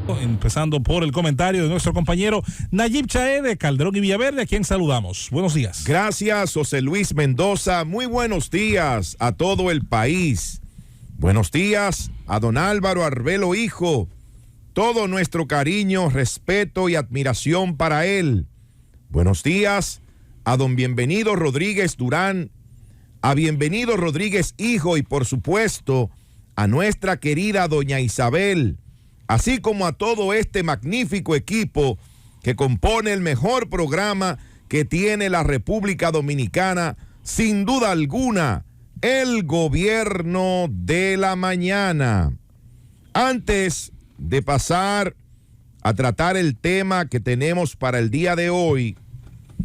Empezando por el comentario de nuestro compañero Nayib Chaé de Calderón y Villaverde, a quien saludamos. Buenos días. Gracias, José Luis Mendoza. Muy buenos días a todo el país. Buenos días a don Álvaro Arbelo Hijo. Todo nuestro cariño, respeto y admiración para él. Buenos días a don Bienvenido Rodríguez Durán, a Bienvenido Rodríguez Hijo y por supuesto a nuestra querida doña Isabel, así como a todo este magnífico equipo que compone el mejor programa que tiene la República Dominicana, sin duda alguna, el Gobierno de la Mañana. Antes de pasar a tratar el tema que tenemos para el día de hoy,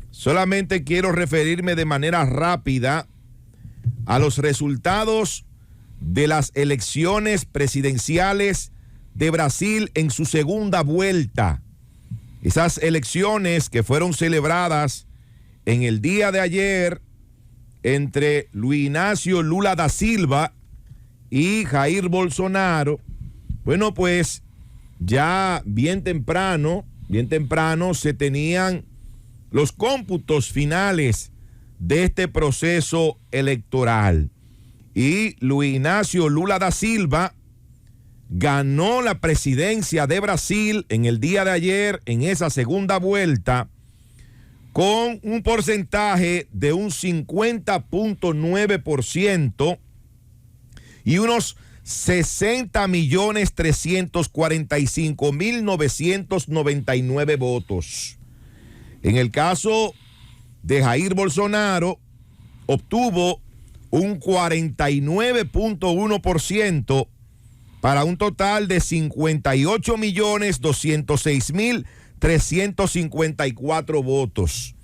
solamente quiero referirme de manera rápida a los resultados de las elecciones presidenciales de Brasil en su segunda vuelta. Esas elecciones que fueron celebradas en el día de ayer entre Luiz Inácio Lula da Silva y Jair Bolsonaro. Bueno, pues ya bien temprano se tenían los cómputos finales de este proceso electoral. Y Luiz Inácio Lula da Silva ganó la presidencia de Brasil en el día de ayer, en esa segunda vuelta, con un porcentaje de un 50.9% y unos 60.345.999 votos. En el caso de Jair Bolsonaro, obtuvo un 49.1% para un total de 58.206.354 votos.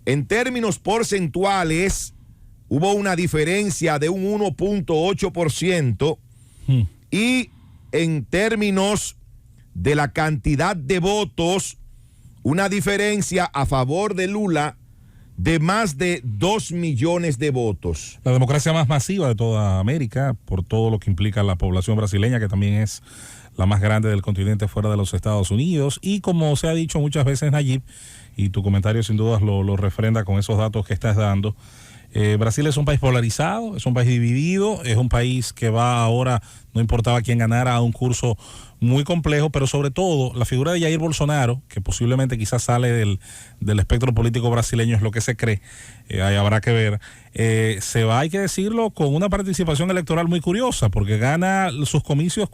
En términos porcentuales, hubo una diferencia de un 1.8% y en términos de la cantidad de votos, una diferencia a favor de Lula de más de 2 millones de votos. La democracia más masiva de toda América, por todo lo que implica la población brasileña, que también es la más grande del continente fuera de los Estados Unidos. Y como se ha dicho muchas veces, Nayib, y tu comentario sin dudas lo refrenda con esos datos que estás dando, Brasil es un país polarizado, es un país dividido, es un país que va ahora, no importaba quién ganara, a un curso muy complejo, pero sobre todo la figura de Jair Bolsonaro, que posiblemente quizás sale del espectro político brasileño, es lo que se cree, ahí habrá que ver, se va, hay que decirlo, con una participación electoral muy curiosa, porque gana sus comicios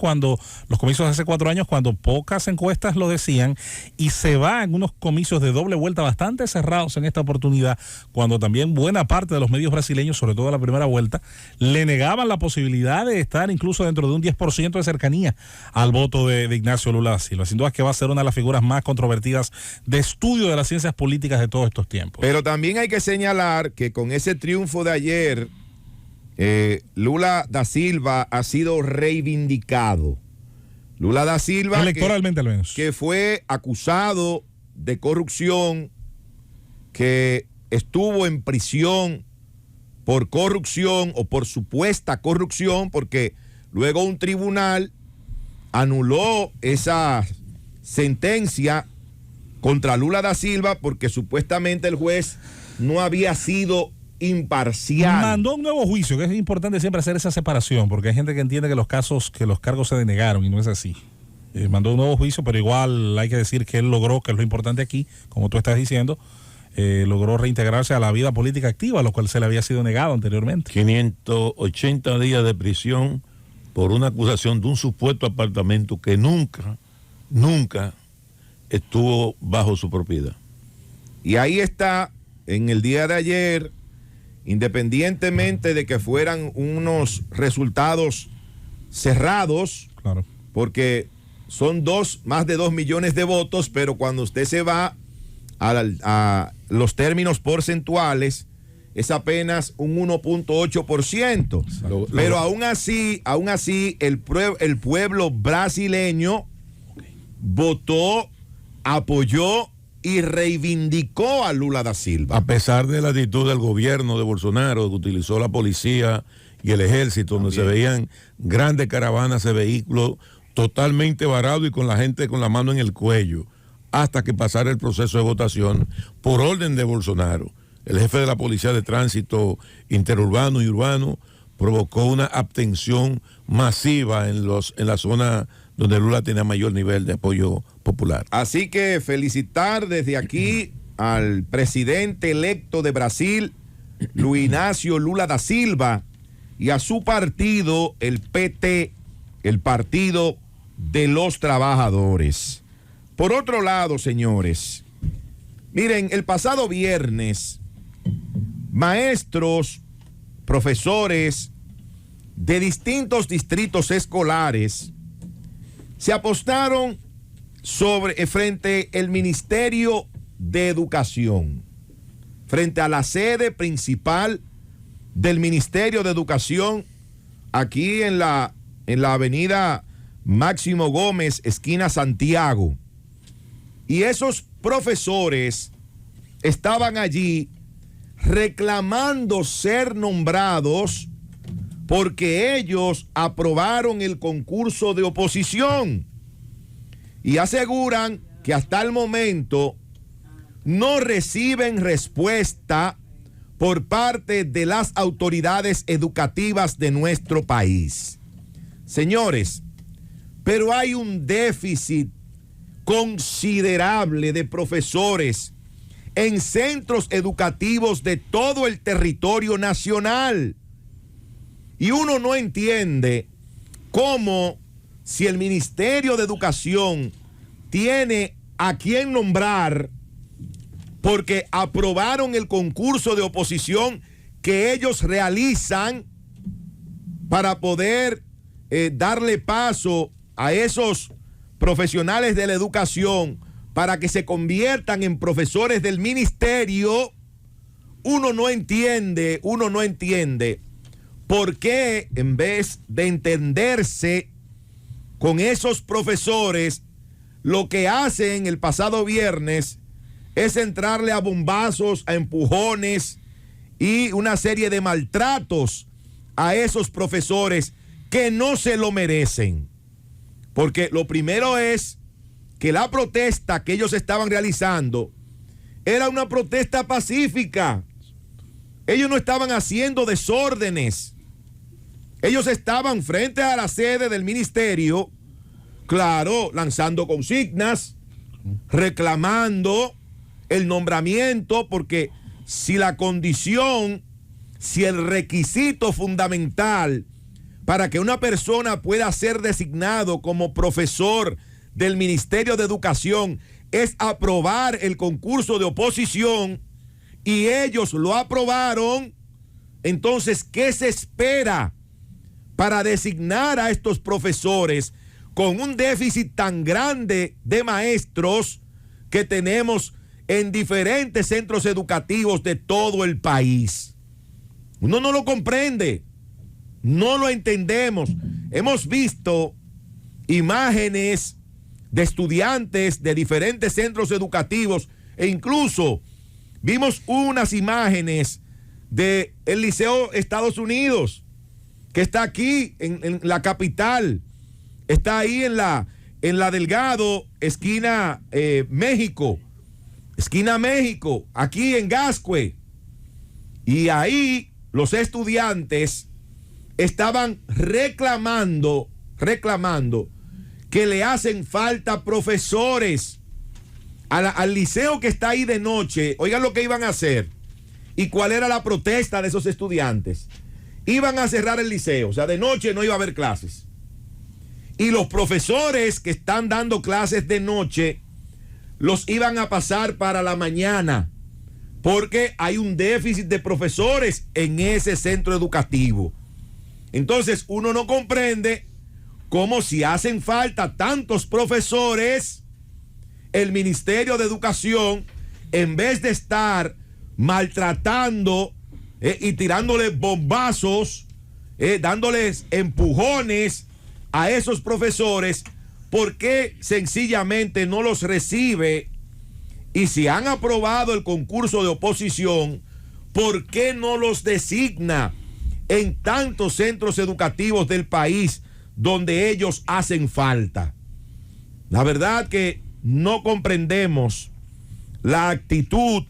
los comicios de hace 4 años, cuando pocas encuestas lo decían, y se va en unos comicios de doble vuelta bastante cerrados en esta oportunidad, cuando también buena parte de los medios brasileños, sobre todo en la primera vuelta, le negaban la posibilidad de estar incluso dentro de un 10% de cercanía al voto de Ignacio Lula da Silva. Sin duda que va a ser una de las figuras más controvertidas de estudio de las ciencias políticas de todos estos tiempos. Pero también hay que señalar que con ese triunfo de ayer, Lula da Silva ha sido reivindicado. Lula da Silva, electoralmente al menos, que fue acusado de corrupción, que estuvo en prisión por corrupción o por supuesta corrupción, porque luego un tribunal anuló esa sentencia contra Lula da Silva porque supuestamente el juez no había sido imparcial. Mandó un nuevo juicio, que es importante siempre hacer esa separación, porque hay gente que entiende que los cargos se denegaron y no es así. Mandó un nuevo juicio, pero igual hay que decir que él logró, que es lo importante aquí, como tú estás diciendo, logró reintegrarse a la vida política activa, lo cual se le había sido negado anteriormente. 580 días de prisión por una acusación de un supuesto apartamento que nunca estuvo bajo su propiedad. Y ahí está, en el día de ayer, independientemente de que fueran unos resultados cerrados, claro, porque son más de 2 millones de votos, pero cuando usted se va a los términos porcentuales, es apenas un 1.8%. Pero aún así el pueblo brasileño votó, apoyó y reivindicó a Lula da Silva. A pesar de la actitud del gobierno de Bolsonaro, que utilizó la policía y el ejército, donde se veían grandes caravanas de vehículos totalmente varado y con la gente con la mano en el cuello, hasta que pasara el proceso de votación por orden de Bolsonaro. El jefe de la Policía de Tránsito Interurbano y Urbano provocó una abstención masiva en la zona donde Lula tenía mayor nivel de apoyo popular. Así que felicitar desde aquí al presidente electo de Brasil, Luiz Inácio Lula da Silva, y a su partido, el PT, el Partido de los Trabajadores. Por otro lado, señores, miren, el pasado viernes, maestros, profesores de distintos distritos escolares se apostaron frente al Ministerio de Educación, frente a la sede principal del Ministerio de Educación, aquí en la avenida Máximo Gómez, esquina Santiago. Y esos profesores estaban allí reclamando ser nombrados porque ellos aprobaron el concurso de oposición y aseguran que hasta el momento no reciben respuesta por parte de las autoridades educativas de nuestro país. Señores, pero hay un déficit considerable de profesores en centros educativos de todo el territorio nacional. Y uno no entiende cómo, si el Ministerio de Educación tiene a quién nombrar, porque aprobaron el concurso de oposición que ellos realizan para poder darle paso a esos profesionales de la educación para que se conviertan en profesores del ministerio, uno no entiende por qué, en vez de entenderse con esos profesores, lo que hacen el pasado viernes es entrarle a bombazos, a empujones y una serie de maltratos a esos profesores que no se lo merecen. Porque lo primero es que la protesta que ellos estaban realizando era una protesta pacífica. Ellos no estaban haciendo desórdenes. Ellos estaban frente a la sede del ministerio, claro, lanzando consignas, reclamando el nombramiento, porque si la condición, si el requisito fundamental para que una persona pueda ser designado como profesor del Ministerio de Educación es aprobar el concurso de oposición y ellos lo aprobaron, entonces, ¿qué se espera para designar a estos profesores con un déficit tan grande de maestros que tenemos en diferentes centros educativos de todo el país? Uno no lo comprende, no lo entendemos. Hemos visto imágenes de estudiantes de diferentes centros educativos e incluso vimos unas imágenes del Liceo Estados Unidos, que está aquí en la capital, está ahí en la Delgado, esquina México, aquí en Gascue. Y ahí los estudiantes estaban reclamando que le hacen falta profesores al liceo que está ahí de noche. Oigan lo que iban a hacer y cuál era la protesta de esos estudiantes. Iban a cerrar el liceo, o sea, de noche no iba a haber clases. Y los profesores que están dando clases de noche los iban a pasar para la mañana, porque hay un déficit de profesores en ese centro educativo. Entonces uno no comprende cómo, si hacen falta tantos profesores, el Ministerio de Educación, en vez de estar maltratando y tirándole bombazos, dándoles empujones a esos profesores, ¿por qué sencillamente no los recibe? Y si han aprobado el concurso de oposición, ¿por qué no los designa en tantos centros educativos del país donde ellos hacen falta. La verdad que no comprendemos la actitud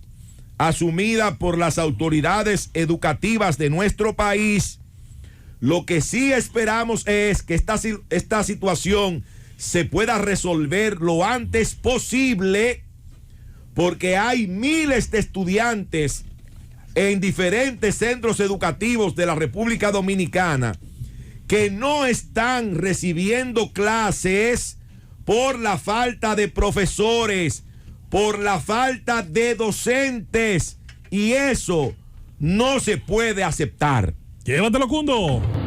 asumida por las autoridades educativas de nuestro país. Lo que sí esperamos es que esta situación se pueda resolver lo antes posible, porque hay miles de estudiantes en diferentes centros educativos de la República Dominicana que no están recibiendo clases por la falta de profesores, por la falta de docentes, y eso no se puede aceptar. Llévatelo, Cundo.